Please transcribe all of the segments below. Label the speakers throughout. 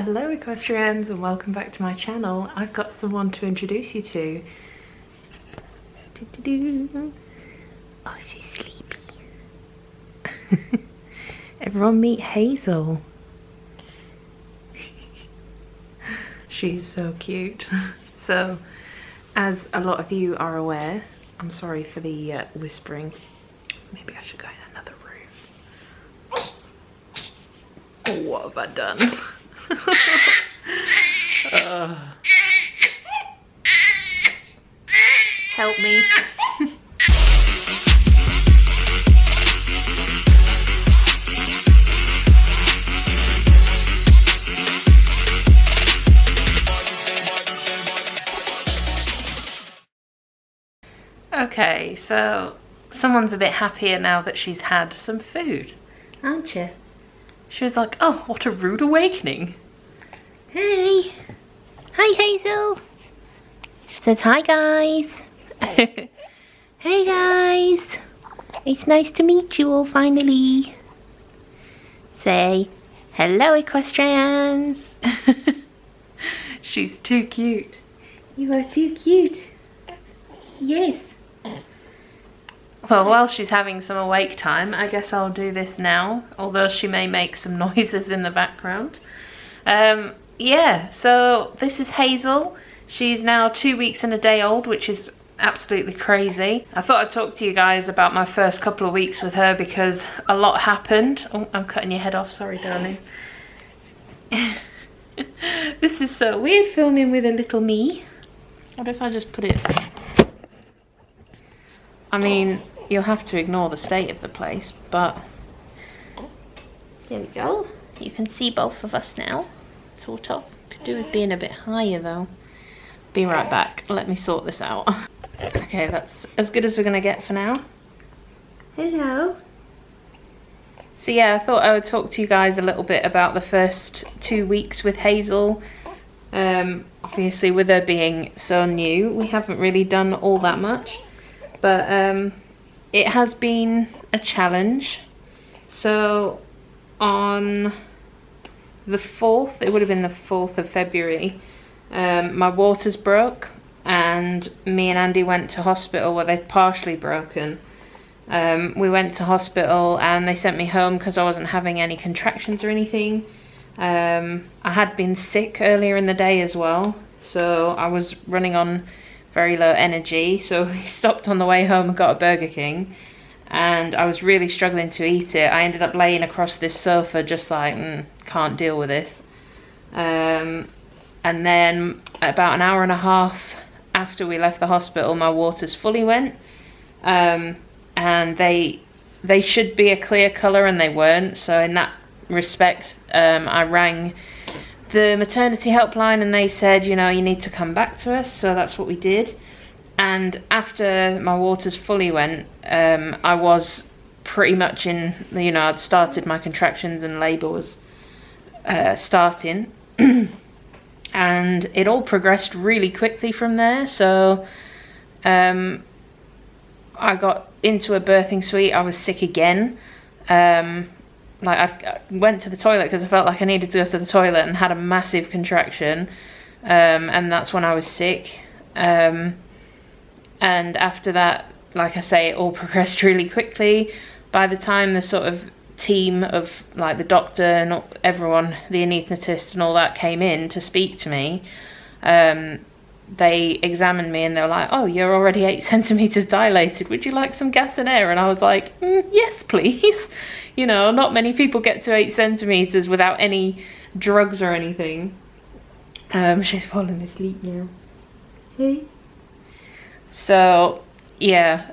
Speaker 1: Hello EquesRAYans and welcome back to my channel. I've got someone to introduce you to. Oh, she's sleepy. Everyone meet Hazel. She's so cute. So, as a lot of you are aware, I'm sorry for the whispering. Maybe I should go in another room. Oh, what have I done? Help me. Okay, so someone's a bit happier now that she's had some food, aren't you? She was like, oh, what a rude awakening. Hey. Hi, Hazel. She says, hi, guys. Hey, guys. It's nice to meet you all finally. Say, hello, EquesRAYans. She's too cute. You are too cute. Yes. Well, while she's having some awake time, I guess I'll do this now, although she may make some noises in the background. Yeah, so this is Hazel. She's now 2 weeks and a day old, which is absolutely crazy. I thought I'd talk to you guys about my first couple of weeks with her because a lot happened. Oh, I'm cutting your head off, sorry darling. This is so weird filming with a little me. What if I just put it... I mean, you'll have to ignore the state of the place, but there we go. You can see both of us now, sort of. Could do with being a bit higher though. Be right back. Let me sort this out. Okay, that's as good as we're gonna get for now. Hello. So yeah, I thought I would talk to you guys a little bit about the first 2 weeks with Hazel. Obviously with her being so new, we haven't really done all that much. But it has been a challenge. So on the 4th, it would have been the 4th of February, my waters broke and me and Andy went to hospital. Well, they'd partially broken. We went to hospital and they sent me home because I wasn't having any contractions or anything. I had been sick earlier in the day as well, so I was running on very low energy, so we stopped on the way home and got a Burger King and I was really struggling to eat it. I ended up laying across this sofa just like, can't deal with this. And then about an hour and a half after we left the hospital, my waters fully went, and they should be a clear colour and they weren't, so in that respect I rang the maternity helpline and they said, you know, you need to come back to us, so that's what we did. And after my waters fully went, I was pretty much in, you know, I'd started my contractions and labour was starting. And it all progressed really quickly from there. So I got into a birthing suite. I was sick again. Like I went to the toilet because I felt like I needed to go to the toilet and had a massive contraction, and that's when I was sick. And after that, like I say, it all progressed really quickly. By the time the sort of team of like the doctor and everyone, the anaesthetist and all that came in to speak to me, they examined me and they were like, oh, you're already 8 centimeters dilated, would you like some gas and air? And I was like, yes please. You know, not many people get to 8 centimeters without any drugs or anything. She's falling asleep now. Hey. So yeah,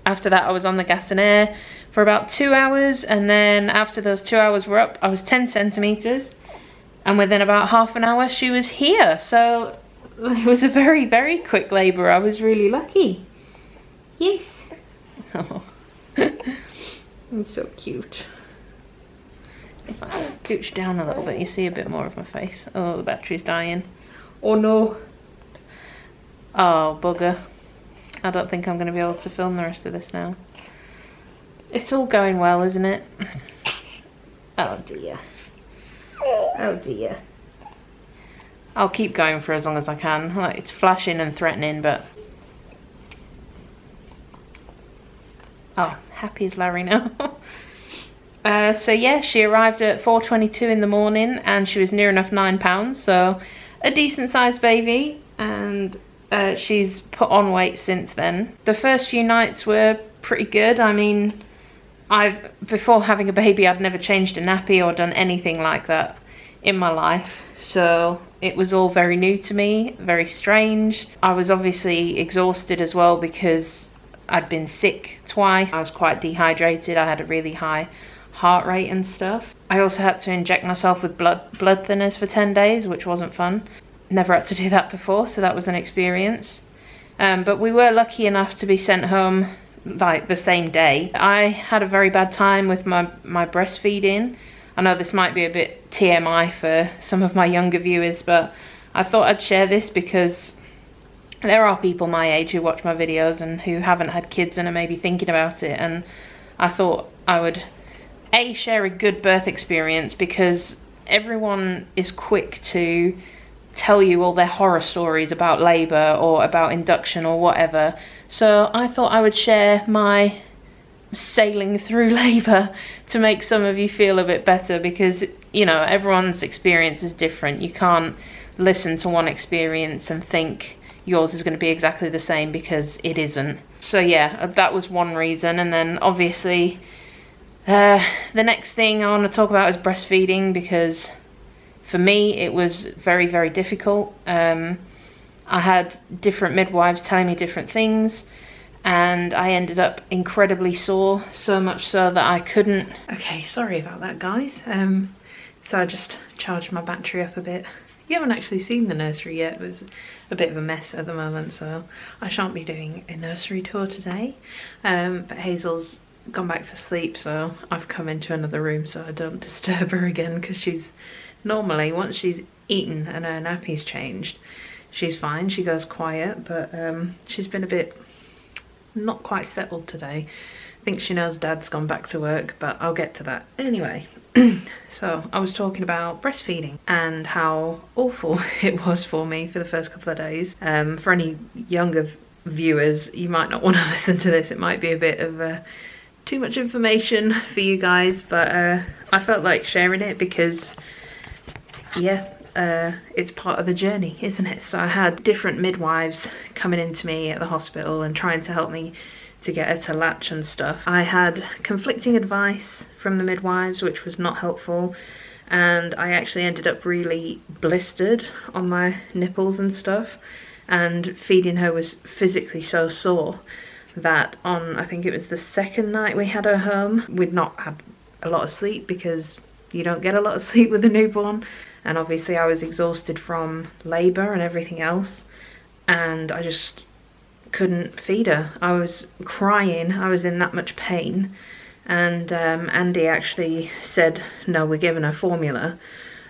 Speaker 1: after that I was on the gas and air for about 2 hours, and then after those 2 hours were up, I was 10 centimeters. And within about half an hour, she was here. So it was a very, very quick labour. I was really lucky. Yes. Oh, I'm so cute. If I scooch down a little bit, you see a bit more of my face. Oh, the battery's dying. Oh no. Oh, bugger. I don't think I'm going to be able to film the rest of this now. It's all going well, isn't it? Oh dear. Oh dear. I'll keep going for as long as I can. Like, it's flashing and threatening, but... Oh, happy as Larry now. So yeah, she arrived at 4:22 in the morning and she was near enough 9 pounds, so a decent sized baby, and she's put on weight since then. The first few nights were pretty good. I mean, before having a baby, I'd never changed a nappy or done anything like that in my life, so it was all very new to me, very strange. I was obviously exhausted as well because I'd been sick twice. I was quite dehydrated. I had a really high heart rate and stuff. I also had to inject myself with blood thinners for 10 days, which wasn't fun. Never had to do that before, so that was an experience. But we were lucky enough to be sent home like the same day. I had a very bad time with my breastfeeding. I know this might be a bit TMI for some of my younger viewers, but I thought I'd share this because there are people my age who watch my videos and who haven't had kids and are maybe thinking about it, and I thought I would share a good birth experience, because everyone is quick to tell you all their horror stories about labour or about induction or whatever. So I thought I would share my sailing through labour to make some of you feel a bit better, because, you know, everyone's experience is different. You can't listen to one experience and think yours is going to be exactly the same, because it isn't. So yeah, that was one reason. And then obviously the next thing I want to talk about is breastfeeding, because for me it was very, very difficult. I had different midwives telling me different things, and I ended up incredibly sore, so much so that I couldn't... Okay, sorry about that, guys. So I just charged my battery up a bit. You haven't actually seen the nursery yet. It's a bit of a mess at the moment, so I shan't be doing a nursery tour today. But Hazel's gone back to sleep, so I've come into another room so I don't disturb her again, because she's normally, once she's eaten and her nappy's changed, she's fine. She goes quiet, but she's been a bit not quite settled today. I think she knows Dad's gone back to work, but I'll get to that. Anyway, so I was talking about breastfeeding and how awful it was for me for the first couple of days. For any younger viewers, you might not want to listen to this. It might be a bit of too much information for you guys, but I felt like sharing it because, yeah, it's part of the journey, isn't it? So I had different midwives coming into me at the hospital and trying to help me to get her to latch and stuff. I had conflicting advice from the midwives, which was not helpful, and I actually ended up really blistered on my nipples and stuff, and feeding her was physically so sore that on, I think it was the second night we had her home, we'd not had a lot of sleep, because you don't get a lot of sleep with a newborn, and obviously I was exhausted from labour and everything else, and I just couldn't feed her. I was crying, I was in that much pain, and Andy actually said, no, we're giving her formula,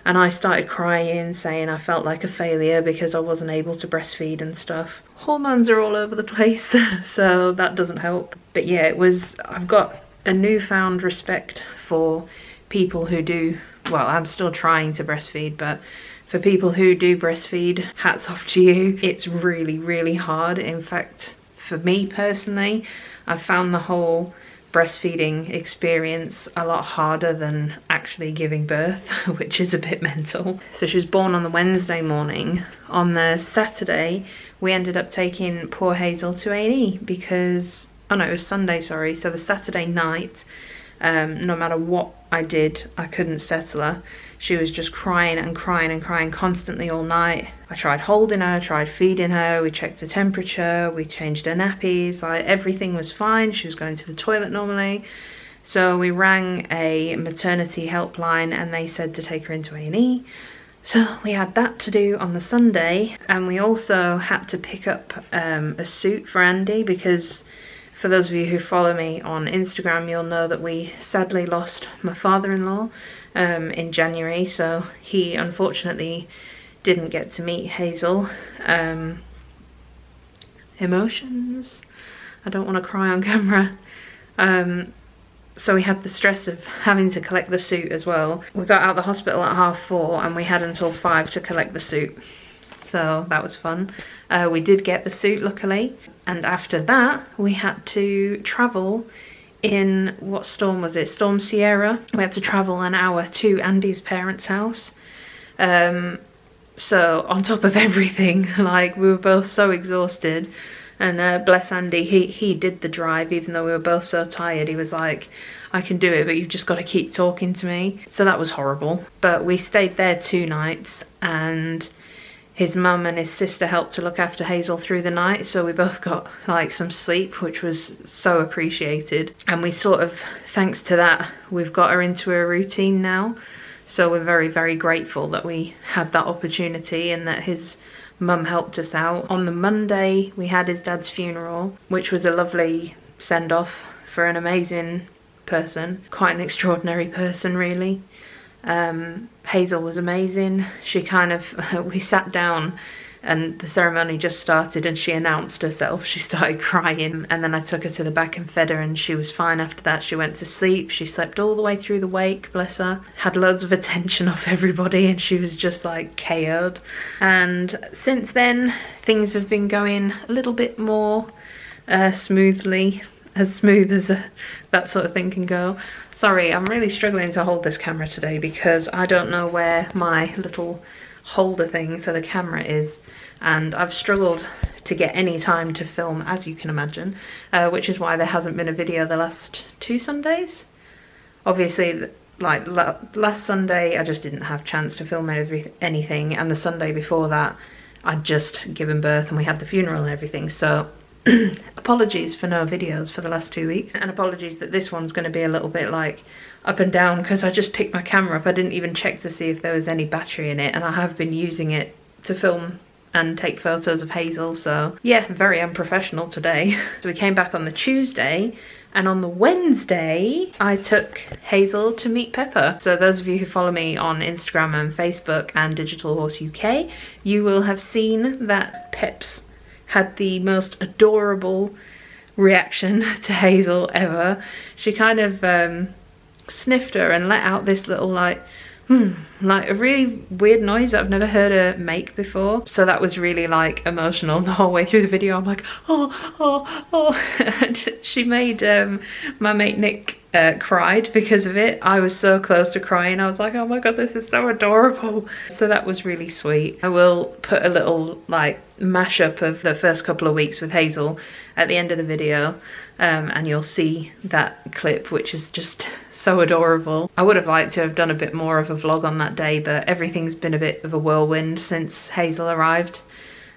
Speaker 1: and I started crying, saying I felt like a failure because I wasn't able to breastfeed and stuff. Hormones are all over the place, so that doesn't help. But yeah, it was, I've got a newfound respect for people who do, well, I'm still trying to breastfeed, but for people who do breastfeed, hats off to you. It's really, really hard. In fact, for me personally, I found the whole breastfeeding experience a lot harder than actually giving birth, which is a bit mental. So she was born on the Wednesday morning. On the Saturday, we ended up taking poor Hazel to A&E because, oh no, it was Sunday, sorry. So the Saturday night, no matter what I did, I couldn't settle her. She was just crying and crying and crying constantly all night. I tried holding her, tried feeding her, we checked her temperature, we changed her nappies, like everything was fine. She was going to the toilet normally. So we rang a maternity helpline and they said to take her into A&E. So we had that to do on the Sunday, and we also had to pick up a suit for Andy, because for those of you who follow me on Instagram, you'll know that we sadly lost my father-in-law in January, so he unfortunately didn't get to meet Hazel. Emotions. I don't want to cry on camera. So we had the stress of having to collect the suit as well. We got out of the hospital at 4:30 and we had until 5 to collect the suit. So that was fun. We did get the suit luckily. And after that, we had to travel in, what storm was it? Storm Sierra. We had to travel an hour to Andy's parents' house. So on top of everything, like, we were both so exhausted. And bless Andy, he did the drive, even though we were both so tired. He was like, I can do it, but you've just got to keep talking to me. So that was horrible. But we stayed there 2 nights, and his mum and his sister helped to look after Hazel through the night. So we both got like some sleep, which was so appreciated. And we sort of, thanks to that, we've got her into a routine now. So we're very, very grateful that we had that opportunity and that his mum helped us out. On the Monday, we had his dad's funeral, which was a lovely send-off for an amazing person. Quite an extraordinary person, really. Hazel was amazing. She kind of, we sat down and the ceremony just started and she announced herself. She started crying, and then I took her to the back and fed her, and she was fine after that. She went to sleep. She slept all the way through the wake, bless her. Had loads of attention off everybody, and she was just like KO'd. And since then, things have been going a little bit more smoothly. As smooth as that sort of thing can go. Sorry, I'm really struggling to hold this camera today because I don't know where my little holder thing for the camera is, and I've struggled to get any time to film, as you can imagine, which is why there hasn't been a video the last 2 Sundays. Obviously, like last Sunday I just didn't have chance to film anything, and the Sunday before that I'd just given birth and we had the funeral and everything, so apologies for no videos for the last 2 weeks, and apologies that this one's going to be a little bit like up and down because I just picked my camera up. I didn't even check to see if there was any battery in it, and I have been using it to film and take photos of Hazel, so yeah, very unprofessional today. So we came back on the Tuesday, and on the Wednesday I took Hazel to meet Pepper. So those of you who follow me on Instagram and Facebook and Digital Horse UK, you will have seen that Peps had the most adorable reaction to Hazel ever. She kind of sniffed her and let out this little like a really weird noise that I've never heard her make before. So that was really like emotional the whole way through the video. I'm like, oh. And she made my mate Nick cried because of it. I was so close to crying. I was like, oh my god, this is so adorable. So that was really sweet. I will put a little like mashup of the first couple of weeks with Hazel at the end of the video, and you'll see that clip, which is just so adorable. I would have liked to have done a bit more of a vlog on that day, but everything's been a bit of a whirlwind since Hazel arrived,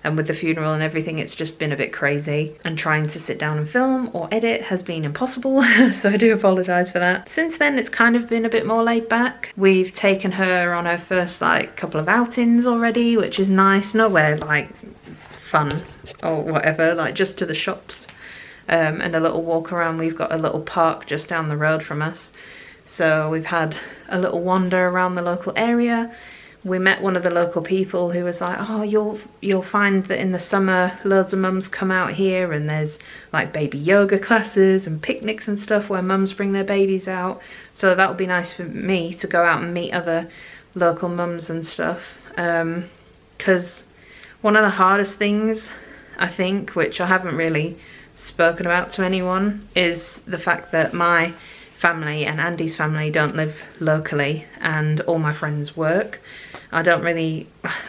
Speaker 1: and with the funeral and everything, it's just been a bit crazy, and trying to sit down and film or edit has been impossible. So I do apologise for that. Since then, it's kind of been a bit more laid back. We've taken her on her first like couple of outings already, which is nice. Nowhere like fun or whatever, like just to the shops, and a little walk around. We've got a little park just down the road from us, so we've had a little wander around the local area. We met one of the local people who was like, oh, you'll find that in the summer loads of mums come out here, and there's like baby yoga classes and picnics and stuff where mums bring their babies out. So that would be nice for me to go out and meet other local mums and stuff, because one of the hardest things, I think, which I haven't really spoken about to anyone, is the fact that my family and Andy's family don't live locally, and all my friends work. I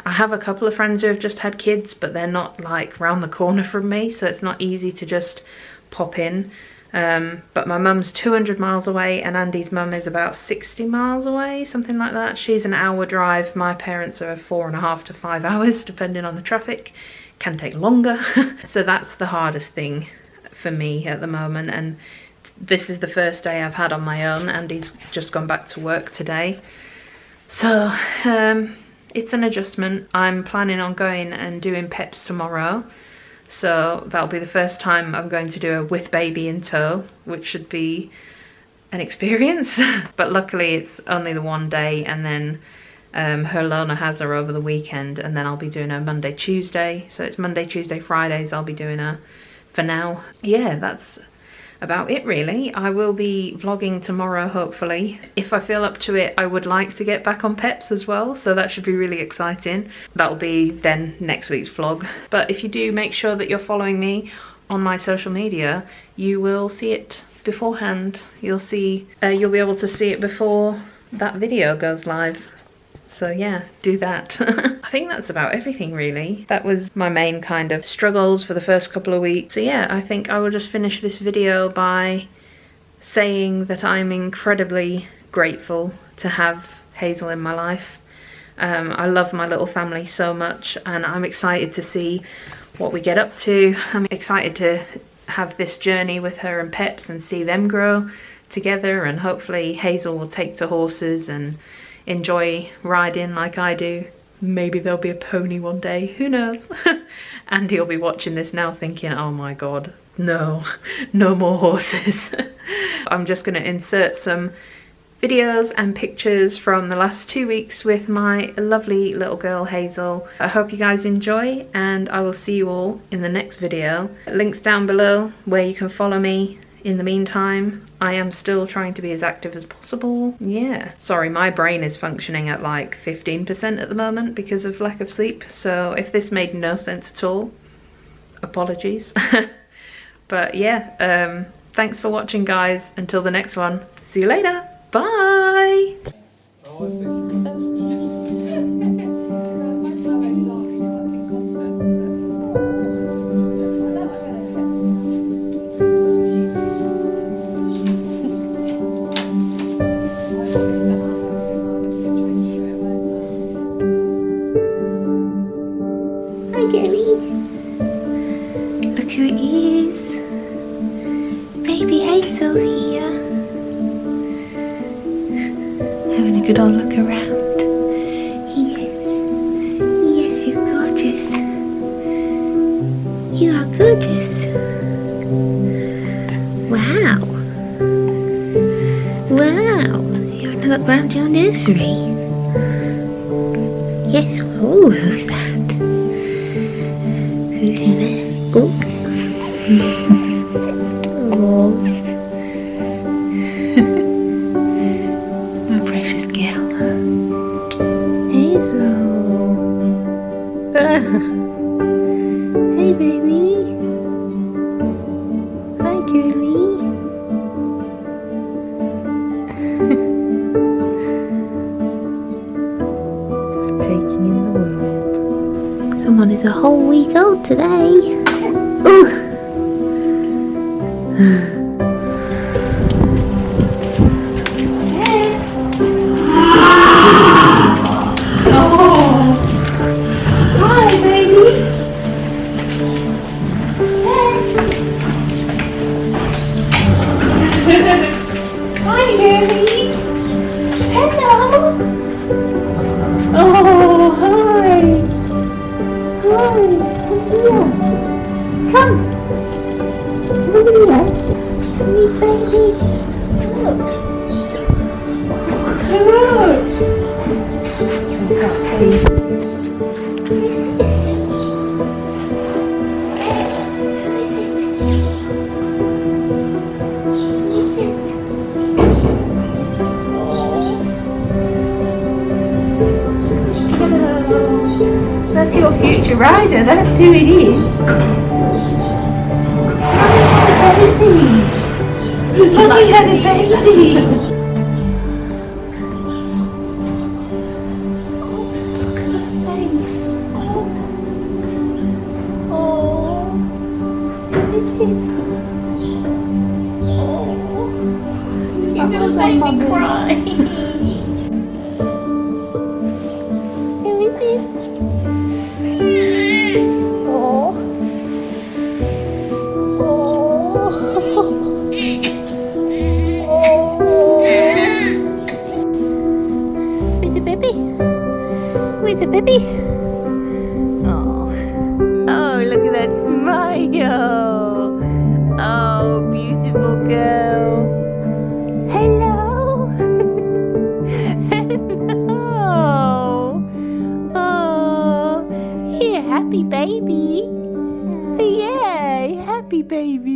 Speaker 1: have a couple of friends who have just had kids, but they're not like round the corner from me, so it's not easy to just pop in. But my mum's 200 miles away, and Andy's mum is about 60 miles away, something like that. She's an hour drive. My parents are 4.5 to 5 hours, depending on the traffic. Can take longer. So that's the hardest thing for me at the moment, and this is the first day I've had on my own. Andy's just gone back to work today, so it's an adjustment. I'm planning on going and doing Peps tomorrow, so that'll be the first time I'm going to do a with baby in tow, which should be an experience. But luckily it's only the one day, and then her loaner has her over the weekend, and then I'll be doing her Monday, Tuesday. So it's Monday, Tuesday, Fridays I'll be doing her for now. Yeah, about it really. I will be vlogging tomorrow, hopefully. If I feel up to it, I would like to get back on Peps as well, so that should be really exciting. That'll be then next week's vlog. But if you do, make sure that you're following me on my social media. You will see it beforehand. You'll be able to see it before that video goes live. So yeah, do that. I think that's about everything really. That was my main kind of struggles for the first couple of weeks. So yeah, I think I will just finish this video by saying that I'm incredibly grateful to have Hazel in my life. I love my little family so much, and I'm excited to see what we get up to. I'm excited to have this journey with her and Peps and see them grow together, and hopefully Hazel will take to horses and enjoy riding like I do. Maybe there'll be a pony one day, who knows? And he'll be watching this now thinking, oh my god, no more horses. I'm just going to insert some videos and pictures from the last 2 weeks with my lovely little girl Hazel. I hope you guys enjoy, and I will see you all in the next video. Links down below where you can follow me. In the meantime, I am still trying to be as active as possible. Yeah. Sorry, my brain is functioning at like 15% at the moment because of lack of sleep. So if this made no sense at all, apologies. But yeah, thanks for watching, guys. Until the next one. See you later. Bye. Look who it is. Baby Hazel's here. Having a good old look around. Yes. Yes, you're gorgeous. You are gorgeous. Wow. Wow. You want to look around your nursery? Yes. Oh, who's that? Who's in there? Oh. Oh. My precious girl. Hazel. Hey baby. Hi girlie. Just taking in the world. Someone is a whole week old today. Ooh. Oh. Hi, baby. Hi, baby. Hello. Oh, hi. Hi. Come. Look at that. Sweet baby. Look. Look. I can't see. Who is this? Peps. Who is it? Who is it? Oh. That's your future rider. That's who it is. Mommy had a baby! Oh, look at her face. Oh, what is it? Oh, you're gonna make me cry. Who is it? Oh. Where's the baby? Oh. Oh, look at that smile. Oh, beautiful girl. Hello. Hello. Oh, you're a happy baby. Yeah, happy baby.